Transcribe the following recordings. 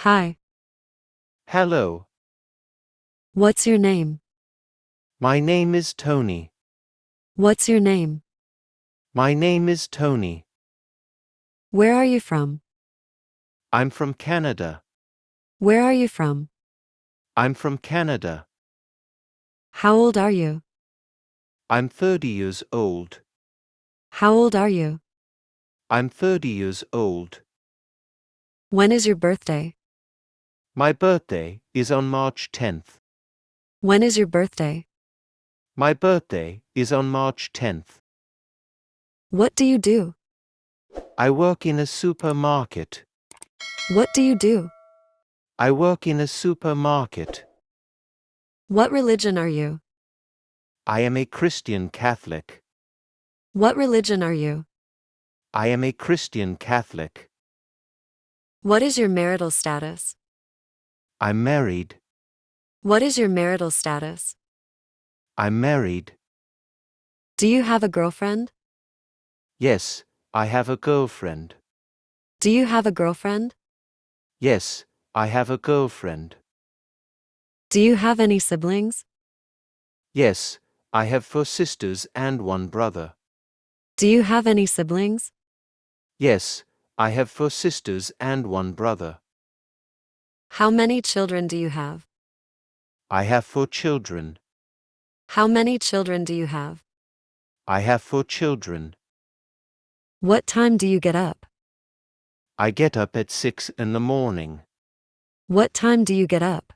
Hi, Hello, what's your name? my name is Tony. What's your name? My name is Tony. Where are you from? I'm from Canada. Where are you from? I'm from Canada. How old are you? I'm 30 years old. How old are you? I'm 30 years old. When is your birthday? My birthday is on March 10th. When is your birthday? My birthday is on March 10th. What do you do? I work in a supermarket. What do you do? I work in a supermarket. What religion are you? I am a Christian Catholic. What religion are you? I am a Christian Catholic. What is your marital status? I'm married. What is your marital status? I'm married. Do you have a girlfriend? Yes, I have a girlfriend. Do you have a girlfriend? Yes, I have a girlfriend. Do you have any siblings? Yes, I have 4 sisters and 1 brother. Do you have any siblings? Yes, I have 4 sisters and 1 brother. How many children do you have? I have 4 children. How many children do you have? I have 4 children. What time do you get up? I get up at 6 in the morning. What time do you get up?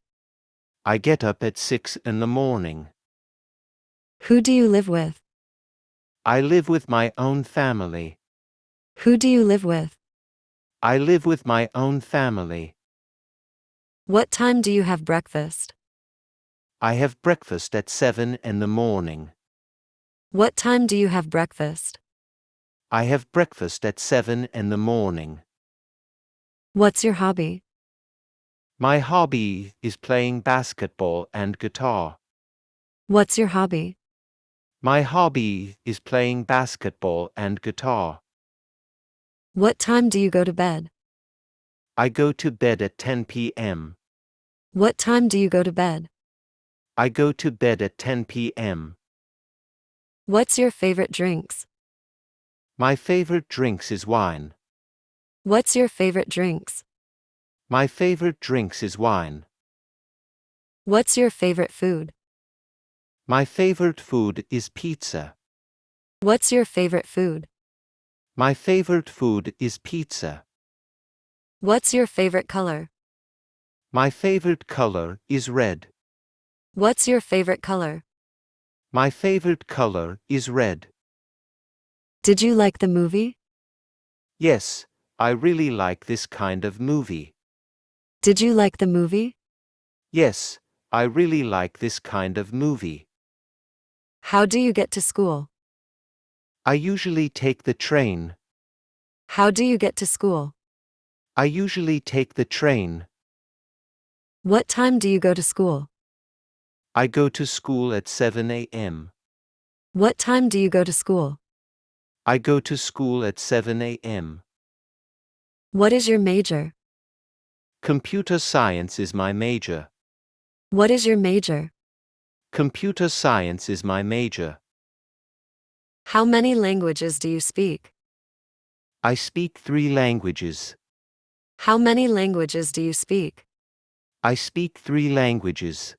I get up at 6 in the morning. Who do you live with? I live with my own family. Who do you live with? I live with my own family. What time do you have breakfast? I have breakfast at 7 in the morning. What time do you have breakfast? I have breakfast at 7 in the morning. What's your hobby? My hobby is playing basketball and guitar. What's your hobby? My hobby is playing basketball and guitar. What time do you go to bed? I go to bed at 10 p.m. What time do you go to bed? I go to bed at 10 p.m. What's your favorite drinks? My favorite drinks is wine. What's your favorite drinks? My favorite drinks is wine. What's your favorite food? My favorite food is pizza. What's your favorite food? My favorite food is pizza. What's your favorite color? My favorite color is red. What's your favorite color? My favorite color is red. Did you like the movie? Yes, I really like this kind of movie. Did you like the movie? Yes, I really like this kind of movie. How do you get to school? I usually take the train. How do you get to school? I usually take the train. What time do you go to school? I go to school at 7 a.m. What time do you go to school? I go to school at 7 a.m. What is your major? Computer science is my major. What is your major? Computer science is my major. How many languages do you speak? I speak 3 languages. How many languages do you speak? I speak 3 languages.